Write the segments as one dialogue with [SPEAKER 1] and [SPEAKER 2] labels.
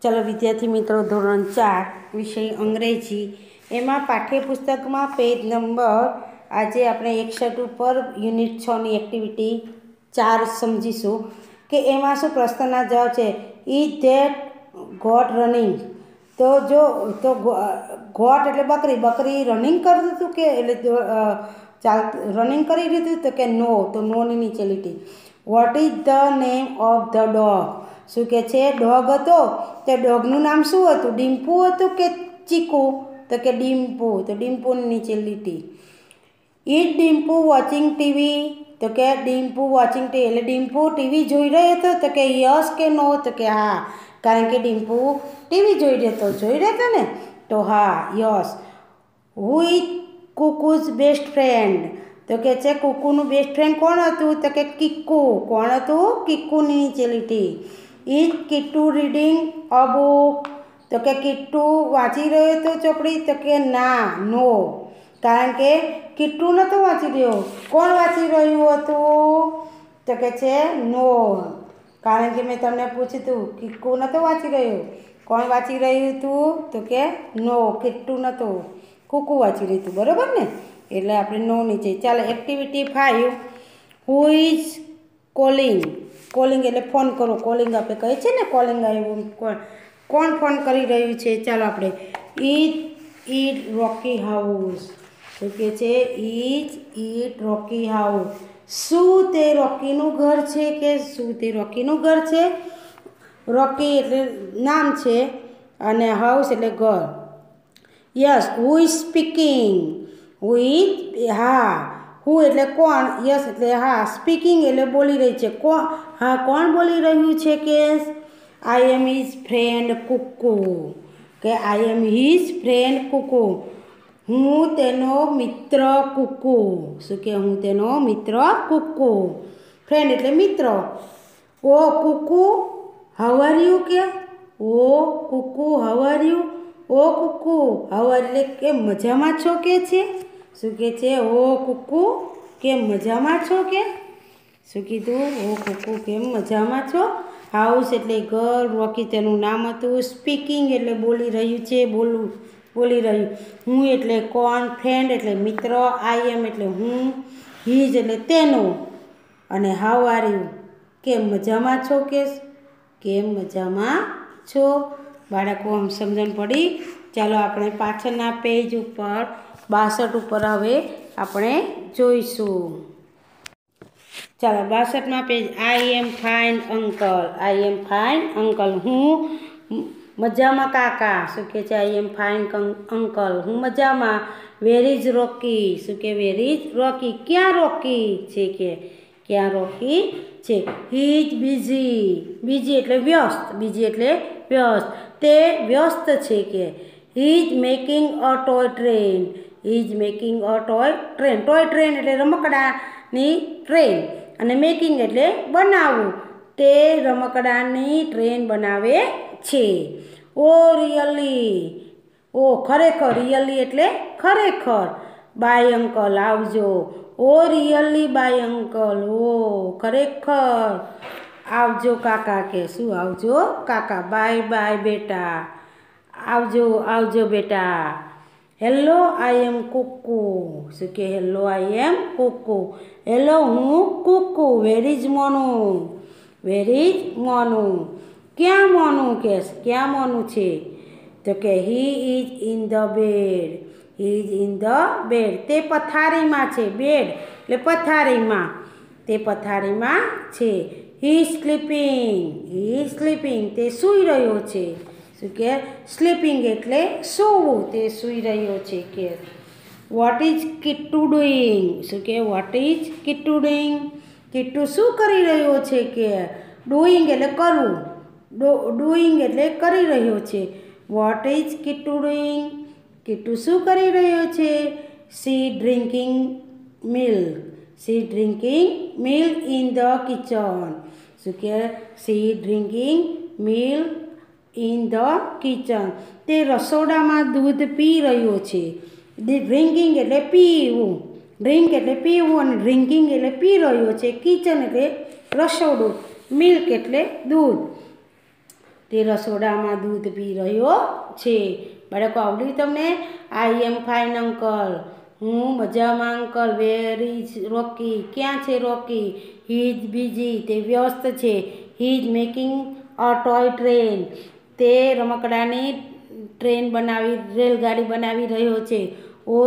[SPEAKER 1] चलो विद्यार्थी मित्रों धोरण 4 विषय अंग्रेजी एमां पाठ्यपुस्तकमां पेज नंबर आज आपणे 61 पर यूनिट 6 नी एक्टिविटी 4 समझीशुं के एमां शुं प्रश्नना जवाब छे इज धैट गॉट रनिंग। तो जो तो गॉट एटले बकरी बकरी रनिंग करतुं हतुं के एटले चाल रनिंग करी रह्युं हतुं तो के नो, तो नो नी नीचे લીટી। वॉट इज ध नेम ऑफ ध डॉग। શું કે છે ડોગ હતો તે ડોગનું નામ શું હતું, ડીમ્પુ હતું કે ચીકુ, તો કે ડીમ્પુ, તો ડીમ્પુની નીચે લીટી। ઇઝ ડીમ્પુ વોચિંગ ટીવી, તો કે ડીમ્પુ વોચિંગ ટીવી એટલે ડીમ્પુ ટીવી જોઈ રહ્યો હતો, તો કે યસ કે નો, તો કે હા, કારણ કે ડીમ્પુ ટીવી જોઈ રહ્યો હતો ને, તો હા yes. Who is Kuku's best friend, તો કે છે કુકુનું બેસ્ટ ફ્રેન્ડ કોણ હતું, તો કે કિક્કુ, કોણ હતું, કિક્કુની નીચે લીટી। Is Kittu reading a book, તો કે કિટ્ટુ વાંચી રહ્યો હતો ચોપડી, તો કે ના નો, કારણ કે કિટ્ટુ નહોતો વાંચી રહ્યો, કોણ વાંચી રહ્યું હતું, તો કે છે નો, કારણ કે મેં તમને પૂછ્યું હતું કિક્કુ નહોતો વાંચી રહ્યો, કોણ વાંચી રહ્યું હતું, તો કે નો, કિટ્ટુ નહોતો, કુકુ વાંચી રહ્યું હતું, બરાબર ને, એટલે આપણે નો નીચે। ચાલો activity 5 who is calling, calling એટલે ફોન કરો, કોલિંગ આપણે કહીએ છીએ ને, કોલિંગ આવ્યું, કોણ ફોન કરી રહ્યું છે, ચાલો આપણે ઇઝ ઇટ રોકી હાઉસ, તો કે છે ઇઝ ઇટ રોકી હાઉસ, શું તે રોકીનું ઘર છે, કે શું તે રોકીનું ઘર છે, રોકી એટલે નામ છે અને હાઉસ એટલે ઘર। Yes who is speaking, who is હા, હુ એટલે કોણ, યસ એટલે હા, સ્પીકિંગ એટલે બોલી રહી છે, કોણ, હા કોણ બોલી રહ્યું છે, કે આઈ એમ હિઝ ફ્રેન્ડ કુકુ, કે આઈ એમ હિઝ ફ્રેન્ડ કુકુ, હું તેનો મિત્ર કુકુ, શું કે હું તેનો મિત્ર કુકુ, ફ્રેન્ડ એટલે મિત્ર। Oh Kuku how are you, કે oh Kuku how are you, oh Kuku how are એટલે કે મજામાં છો, કે છે શું કે છે ઓ કુકુ કેમ મજામાં છો, કે શું કીધું, ઓ કુકુ કેમ મજામાં છો। હાઉસ એટલે ઘર, રોકી તેનું નામ હતું, સ્પીકિંગ એટલે બોલી રહ્યું છે, બોલી રહ્યું, હું એટલે કોણ, ફ્રેન્ડ એટલે મિત્ર, આઈ એમ એટલે હું, હિઝ એટલે તેનો, અને હાઉ આર યુ કેમ મજામાં છો, કે કેમ મજામાં છો। બાળકો આમ સમજણ પડી। ચાલો આપણે પાછળના પેજ ઉપર 62 ઉપર હવે આપણે જોઈશું। ચાલો 62માં page I am fine uncle, I am fine uncle, હું મજામાં કાકા, શું કે છે આઈ એમ ફાઇન અંકલ, હું મજામાં। વેર ઇઝ રોકી, શું કે વેર ઇઝ રોકી, ક્યાં રોકી છે, કે ક્યાં રોકી છે। હી ઇઝ બિઝી, બિઝી એટલે વ્યસ્ત, બિઝી એટલે વ્યસ્ત, તે વ્યસ્ત છે, કે he is making a toy train, he is making a toy train, toy train એટલે રમકડાની ટ્રેન, અને મેકિંગ એટલે બનાવવું, તે રમકડાની ટ્રેન બનાવે છે। ઓ રિયલી, ઓ ખરેખર, રિયલી એટલે ખરેખર, બાય અંકલ આવજો, ઓ રિયલી બાય અંકલ, ઓ ખરેખર આવજો કાકા, કે શું આવજો કાકા, બાય બાય બેટા, આવજો આવજો બેટા। હેલો આઈ એમ કુકુ, શું કે hello I am Kuku, hello હું Kuku, where is Monu, where is Monu, ક્યાં મોનુ, કે ક્યાં મોનુ છે, તો કે he is in the bed, he is in the bed, તે પથારીમાં છે, બેડ એટલે પથારીમાં, તે પથારીમાં છે। He is sleeping, he is sleeping, તે સૂઈ રહ્યો છે, શું કે સ્લીપિંગ એટલે સૂવું, તે સૂઈ રહ્યો છે, કે વોટ ઇઝ કિટ્ટુ ડુઈંગ, શું કે vote is Kittu doing, Kittu શું કરી રહ્યો છે, કે ડુઈંગ એટલે કરવું, ડુઈંગ એટલે કરી રહ્યો છે। What is Kittu doing, Kittu શું કરી રહ્યો છે, C drinking milk, C drinking milk in the kitchen, શું કે સી drinking milk in the kitchen, તે રસોડામાં દૂધ પી રહ્યો છે, ડ્રિંકિંગ એટલે પીવું, ડ્રિંક એટલે પીવું, અને ડ્રિંકિંગ એટલે પી રહ્યો છે, કિચન એટલે રસોડું, મિલ્ક એટલે દૂધ। તે રસોડામાં દૂધ પી રહ્યો છે. બાળકો આવડ્યું તમને? આઈ એમ ફાઇન અંકલ. હું મજામાં અંકલ. વેર ઇઝ રોકી? ક્યાં છે રોકી? He is busy. તે વ્યસ્ત છે. He is making a toy train. તે રમકડાની રેલગાડી બનાવી રહ્યો છે. Oh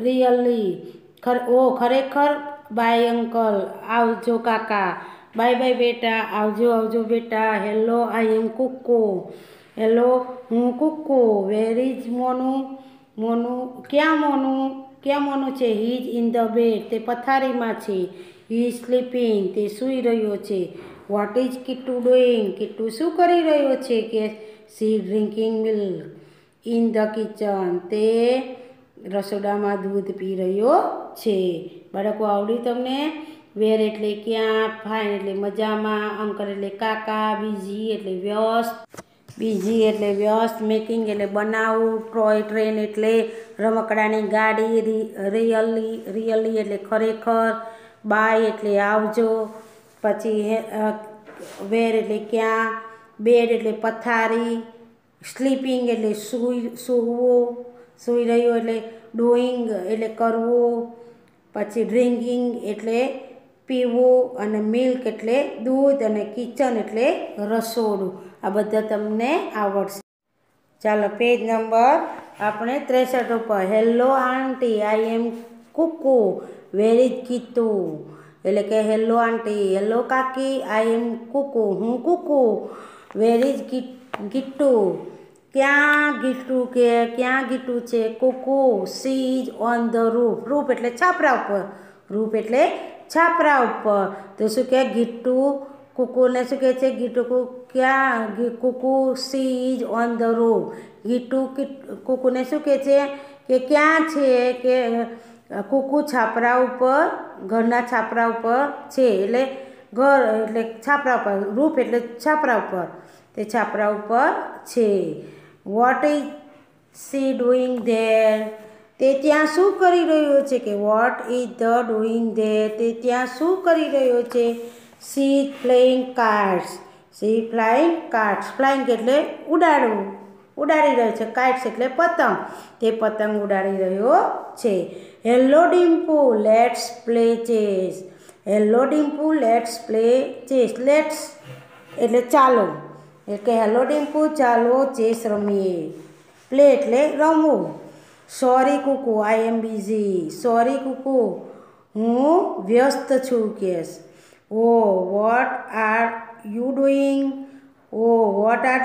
[SPEAKER 1] really? ખરેખર? Bye uncle. આવજો કાકા. બાય બાય બેટા. આવજો બેટા. Hello, I am Kuku. Hello, હું કુકુ. Where is Monu? ક્યાં મોનુ છે? He is in the bed. તે પથારીમાં છે. He is sleeping. તે સૂઈ રહ્યો છે. What is Kittu doing? Kittu શું કરી રહ્યો છે? કે સી drinking milk in the kitchen. તે રસોડામાં દૂધ પી રહ્યો છે. બાળકો આવડ્યું તમને? વેર એટલે ક્યાં, ફાઇન એટલે મજામાં, અંકલ એટલે કાકા, બિઝી એટલે વ્યસ્ત, મેકિંગ એટલે બનાવવું, ટોય ટ્રેન એટલે રમકડાની ગાડી, રિયલી એટલે ખરેખર, બાય એટલે આવજો, પછી વેર એટલે ક્યાં, બેડ એટલે પથારી, સ્લીપિંગ એટલે સૂઈ રહ્યો એટલે ડુઈંગ એટલે કરવું, પછી ડ્રિંકિંગ એટલે પીવું, અને મિલ્ક એટલે દૂધ, અને કિચન એટલે રસોડું. આ બધા તમને આવડશે. ચાલો પેજ નંબર આપણે 63 ઉપર. Hello aunty, I am Kuku. Where is Kittu? એટલે કે હેલો આંટી. હેલો કાકી, આઈ એમ કુકુ. હું કુકુ. Where is Kittu? ક્યાં ગીટુ છે? Kuku. She is on the roof. Roof એટલે છાપરા ઉપર. તો શું કહે? ગીટુ કુકુને શું કહે છે? Kuku she is on the roof. Gitu કુકુને શું કહે છે? કે ક્યાં છે? કે કુકુ છાપરા ઉપર, ઘરના છાપરા ઉપર છે. એટલે ઘર એટલે છાપરા ઉપર, રૂફ એટલે છાપરા ઉપર, તે છાપરા ઉપર છે. What is she doing there? તે ત્યાં શું કરી રહ્યો છે? કે what is the doing there? તે ત્યાં શું કરી રહ્યો છે? She is playing cards. Flying એટલે ઉડાડી રહ્યો છે. કાઇટ્સ એટલે પતંગ. તે પતંગ ઉડાડી રહ્યો છે. Hello Dimpu, let's play chess. Hello Dimpu, let's play chess. Let's એટલે ચાલો. એટલે હેલો ડિમ્પુ, ચાલો ચેસ રમીએ. પ્લે એટલે રમવું. Sorry Kuku, I am busy. Sorry Kuku, હું વ્યસ્ત છું. કેસ what are you doing? What are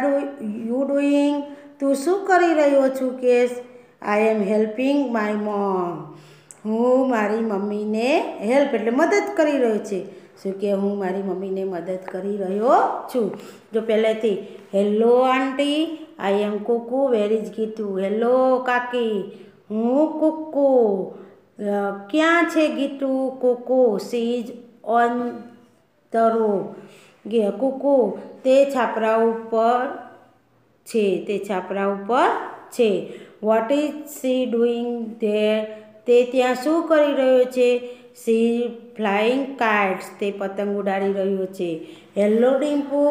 [SPEAKER 1] you doing? તું શું કરી રહ્યો છું? કેસ I am helping my mom. હું મારી મમ્મીને હેલ્પ એટલે મદદ કરી રહ્યો છે. શું કે હું મારી મમ્મીને મદદ કરી રહ્યો છું. જો પહેલેથી hello aunty, I am Kuku. Where is Gitu? Hello કાકી, હું કુકુ. ક્યાં છે Gitu? Kuku she is on the roof. Kuku તે છાપરા ઉપર છે. What is she doing there? તે ત્યાં શું કરી રહ્યો છે? She flying kites. તે પતંગ ઉડાડી રહ્યો છે. Hello Dimpu,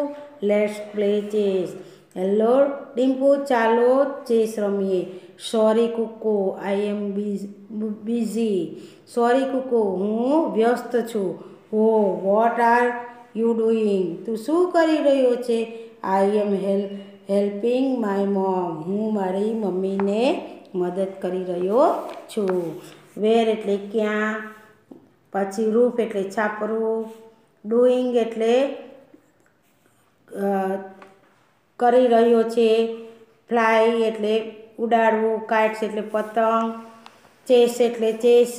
[SPEAKER 1] let's play chess. Hello Dimpu, ચાલો ચેસ રમીએ. Sorry Kuku, I am busy. Sorry Kuku, હું વ્યસ્ત છું. Vote are you doing? તું શું કરી રહ્યો છે? આઈ એમ હેલ્પિંગ માય મોમ. હું મારી મમ્મીને મદદ કરી રહ્યો છું. વેર એટલે ક્યાં, પછી રૂફ એટલે છાપરું, ડુઈંગ એટલે કરી રહ્યો છે, ફ્લાય એટલે ઉડાડવું, કાઇટ્સ એટલે પતંગ, ચેસ એટલે ચેસ,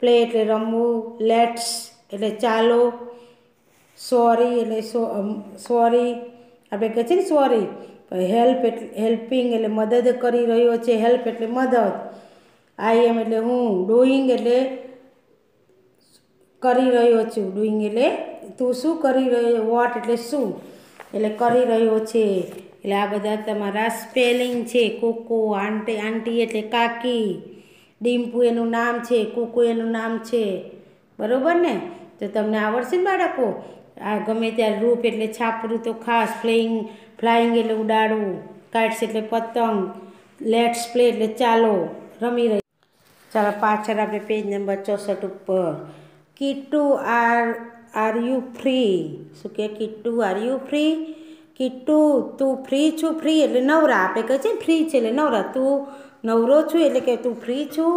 [SPEAKER 1] પ્લે એટલે રમવું, લેટ્સ એટલે ચાલો, સોરી એટલે સોરી આપણે કહે છે ને સોરી. હેલ્પિંગ એટલે મદદ કરી રહ્યો છે, હેલ્પ એટલે મદદ, આઈ એમ એટલે હું, ડુઈંગ એટલે કરી રહ્યો છું, ડુઈંગ એટલે તું શું કરી રહ્યો, વોટ એટલે શું એટલે કરી રહ્યો છે. એટલે આ બધા તમારા સ્પેલિંગ છે. કુકુ, આંટી એટલે કાકી, ડિમ્પુ એનું નામ છે, કુકુ એનું નામ છે. બરાબર ને? તો તમને આવડશે ને બાળકો? આ ગમે ત્યારે રૂપ એટલે છાપરું તો ખાસ, ફ્લાઇંગ એટલે ઉડાડવું, કાઇટ્સ એટલે પતંગ, લેટ્સ પ્લે એટલે ચાલો રમી રહી. ચાલો પાછળ આપણે પેજ નંબર 64 ઉપર. Kittu R you free? શું કે Kittu R you free? Kittu તું ફ્રી છું? ફ્રી એટલે નવરા, આપણે કહે છે ફ્રી છે એટલે નવરા. તું નવરો છું એટલે કે તું ફ્રી છું?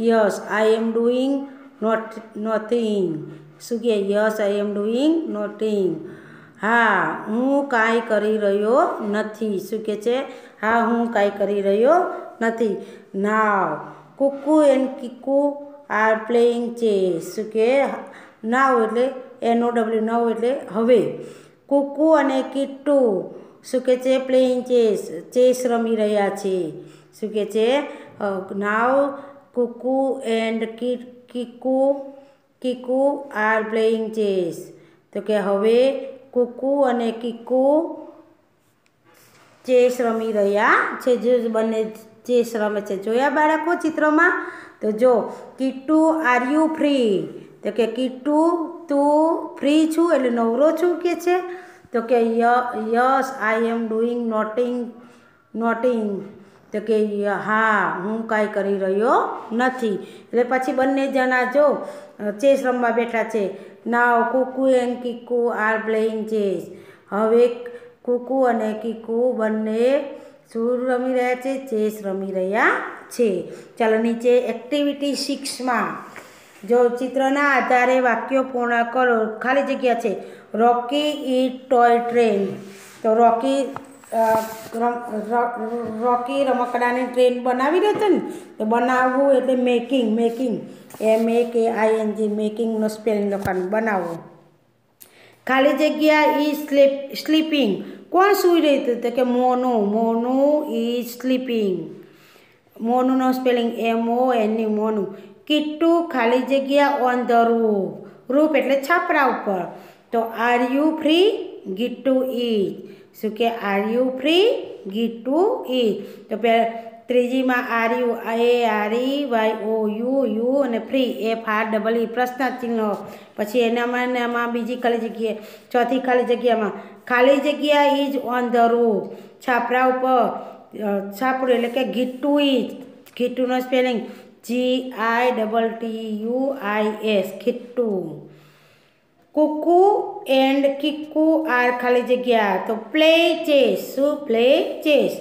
[SPEAKER 1] Yes I am doing nothing. શું કે yes I am doing nothing. હા હું કાંઈ કરી રહ્યો નથી. શું કે છે? હા હું કાંઈ કરી રહ્યો નથી. Now Kuku and Kiku are playing chess. શું કે નાવ એટલે NOW, નવ એટલે હવે. કુકુ અને કિટ્ટુ શું કે છે? પ્લેઇંગ ચેસ રમી રહ્યા છે. શું કે છે? Now Kuku and Kiku are playing chess. તો કે હવે કુકુ અને કિકુ ચેસ રમી રહ્યા છે. જે બંને ચેસ રમે છે. જોયા બાળકો ચિત્રમાં? તો જો કિટ્ટુ આર યુ ફ્રી? તો કે કિટ્ટુ તું ફ્રી છું એટલે નવરો છું કે છે? તો કે yes I am doing noting. તો કે હા હું કાંઈ કરી રહ્યો નથી. એટલે પછી બંને જણા જો ચેસ રમવા બેઠા છે. Now Kuku and Kiku are playing chess. હવે કુકુ અને કિકુ બંને શું રમી રહ્યા છે? ચેસ રમી રહ્યા છે. ચાલો નીચે એક્ટિવિટી 6માં જો ચિત્રના આધારે વાક્યો પૂર્ણ કરો. ખાલી જગ્યા છે. રોકી ઈટ ટોય ટ્રેન. તો રોકી રમકડાની ટ્રેન બનાવી રહ્યો ને, તો બનાવવું એટલે મેકિંગ MEKING મેકિંગનો સ્પેલિંગ લખવાનું, બનાવવું. ખાલી જગ્યા ઈ સ્લીપિંગ. કોણ સૂઈ રહ્યું હતું? તો કે મોનુ ઈઝ સ્લીપિંગ. મોનુનો સ્પેલિંગ MONU મોનુ. કિટ્ટુ ખાલી જગ્યા ઓન ધ રૂફ એટલે છાપરા ઉપર. તો are you free? Gittu is. શું કે are you free? Gittu is. તો ત્રીજીમાં આર યુ AREYOU અને ફ્રી FREE પ્રશ્ન ચિહ્ન. પછી એનામાં બીજી ખાલી જગ્યા, ચોથી ખાલી જગ્યામાં ખાલી જગ્યા ઇઝ ઓન ધ રૂફ છાપરા ઉપર. છાપરું એટલે કે ગિટ્ટુ ઈઝ. ગિટ્ટુનો spelling GITTUIS Gittu. Kuku and Kiku are ખાલી જગ્યા. તો પ્લે ચેસ. શું? Play chess.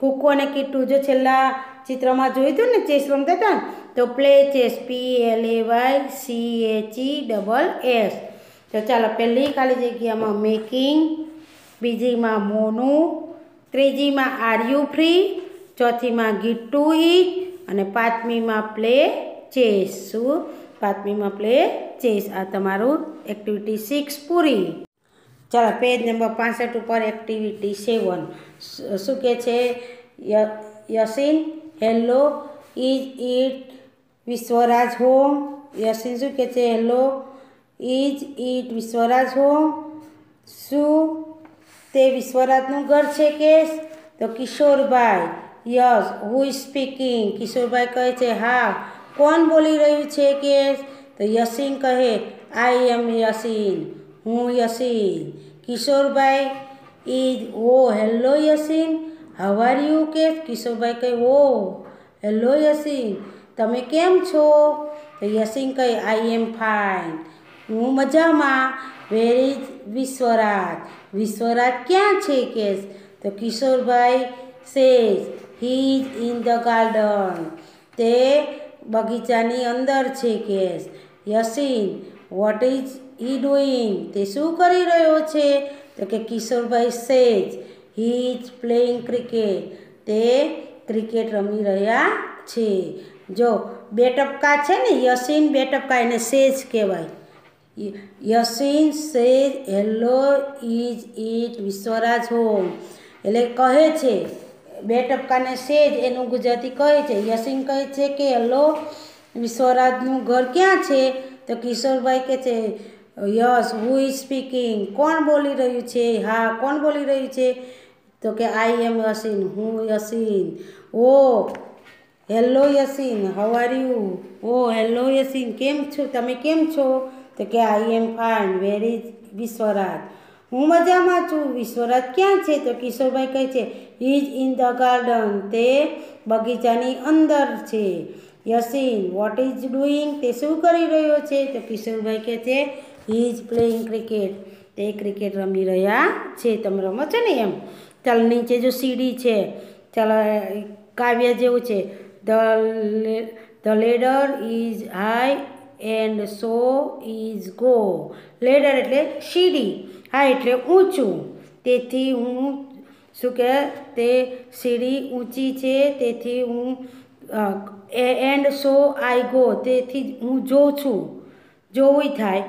[SPEAKER 1] કુકુ અને કિટ્ટુ જો છેલ્લા ચિત્રમાં જોયું હતું ને ચેસ રમતા હતા ને, તો પ્લે ચેસ PLAYCHESS. તો ચાલો પહેલી ખાલી જગ્યામાં મેકિંગ, બીજીમાં મોનુ, ત્રીજીમાં આર યુ ફ્રી, ચોથીમાં ગિટ્ટુ ઈટ અને પાંચમીમાં પ્લે ચેસ. શું? પાંચમીમાં પ્લે ચેસ. આ તમારું એક્ટિવિટી 6 પૂરી. ચાલો પેજ નંબર 65 ઉપર એક્ટિવિટી 7 શું કે છે? Yasin hello is it Vishwaraj home? Yasin શું કે છે? Hello is it Vishwaraj home? શું તે વિશ્વરાજનું ઘર છે કે? તો Kishorbhai yes who is speaking? Kishorbhai કહે છે હા. કોણ બોલી રહ્યું છે કે? તો યસીન કહે આઈ એમ યસીન. હું Yasin. Kishorbhai is hello Yasin how are you કે? કિશોરભાઈ કહે હેલો યસીન તમે કેમ છો? તો યસીન કહે આઈ એમ ફાઇન. હું મજામાં. Where is Vishwaraj? વિશ્વરાજ ક્યાં છે કે? તો Kishorbhai says he is in the garden. તે બગીચાની અંદર છે કે? યસીન વોટ ઇઝ હી ડુઈંગ? તે શું કરી રહ્યો છે? તો કે Kishorbhai says he is playing cricket. તે ક્રિકેટ રમી રહ્યા છે. જો બે ટપકા છે ને, યસીન બે ટપકા, એને સેઝ કહેવાય. Yasin says hello is it Vishwaraj home. એટલે કહે છે બે ટપકાને સેજ એનું ગુજરાતી કહે છે. યસીન કહે છે કે હેલો વિશ્વરાજનું ઘર ક્યાં છે? તો કિશોરભાઈ કહે છે યસ હુ ઇઝ સ્પીકિંગ? કોણ બોલી રહ્યું છે? હા કોણ બોલી રહ્યું છે? તો કે આઈ એમ યસીન. હું Yasin. Hello Yasin how are you? Hello Yasin કેમ છો? તમે કેમ છો? તો કે આઈ am fine. Where is Vishwaraj? હું મજામાં છું. વિશ્વરાજ ક્યાં છે? તો કિશોરભાઈ કહે છે ઇઝ ઇન ધ ગાર્ડન. તે બગીચાની અંદર છે. યસીન વોટ ઇઝ ડુઈંગ? તે શું કરી રહ્યો છે? તો કિશોરભાઈ કહે છે હી ઇઝ પ્લેઇંગ ક્રિકેટ. તે ક્રિકેટ રમી રહ્યા છે. તમે રમો છો ને એમ. ચાલ નીચે જો સીડી છે. ચાલો કાવ્ય જેવું છે. The ladder is high and so is go. Ladder એટલે સીડી, હાઈ એટલે ઊંચું. તેથી હું શું કે તે સીડી ઊંચી છે, તેથી હું એન્ડ સો આઈ ગો, તેથી હું જોઉં છું, જોવું થાય.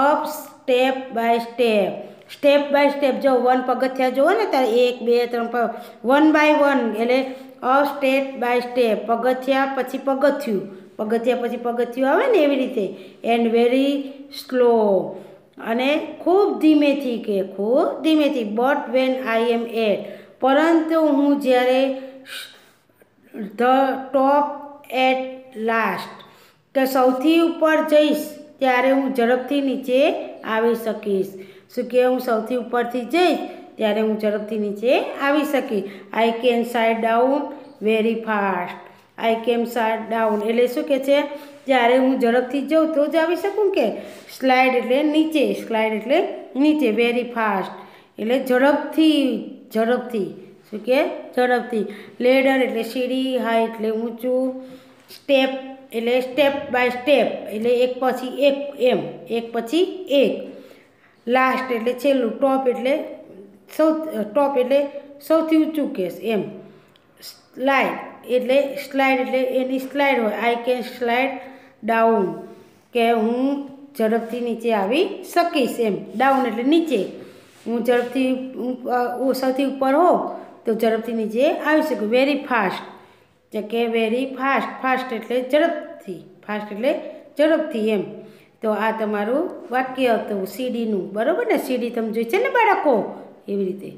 [SPEAKER 1] Up step by step. Step by step જો 1 પગથિયા જુઓ ને ત્યારે 1 2 3 1 બાય 1 એટલે અપ સ્ટેપ બાય સ્ટેપ. પગથિયા પછી પગથિયું, પગથિયા પછી પગથિયું આવે ને એવી રીતે. એન્ડ વેરી સ્લો, અને ખૂબ ધીમેથી, કે ખૂબ ધીમેથી. But when I am at, પરંતુ હું જ્યારે ધ ટોપ એટ લાસ્ટ, કે સૌથી ઉપર જઈશ ત્યારે હું ઝડપથી નીચે આવી શકીશ. શું કે હું સૌથી ઉપરથી જઈશ ત્યારે હું ઝડપથી નીચે આવી શકીશ. I can side down very fast. I can side down એટલે શું કે છે, જ્યારે હું ઝડપથી જાઉં તો જ આવી શકું. કે સ્લાઇડ એટલે નીચે, સ્લાઇડ એટલે નીચે. વેરી ફાસ્ટ એટલે ઝડપથી, ઝડપથી. શું કે ઝડપથી. લેડર એટલે સીડી, હાઈ એટલે ઊંચું. સ્ટેપ એટલે સ્ટેપ બાય સ્ટેપ એટલે એક પછી એક એમ, એક પછી એક. લાસ્ટ એટલે છેલ્લું. ટોપ એટલે સૌથી ઊંચું કેસ એમ. સ્લાઇડ એટલે એની સ્લાઇડ હોય. આઈ કેન સ્લાઇડ ડાઉન, કે હું ઝડપથી નીચે આવી શકીશ એમ. ડાઉન એટલે નીચે. હું ઝડપથી સૌથી ઉપર હોઉં તો ઝડપથી નીચે આવી શકું. વેરી ફાસ્ટ, કે વેરી ફાસ્ટ. ફાસ્ટ એટલે ઝડપથી, ફાસ્ટ એટલે ઝડપથી એમ. તો આ તમારું વાક્ય હતું સીડીનું. બરાબર ને? સીડી તમે જોઈ છે ને બાળકો? એવી રીતે.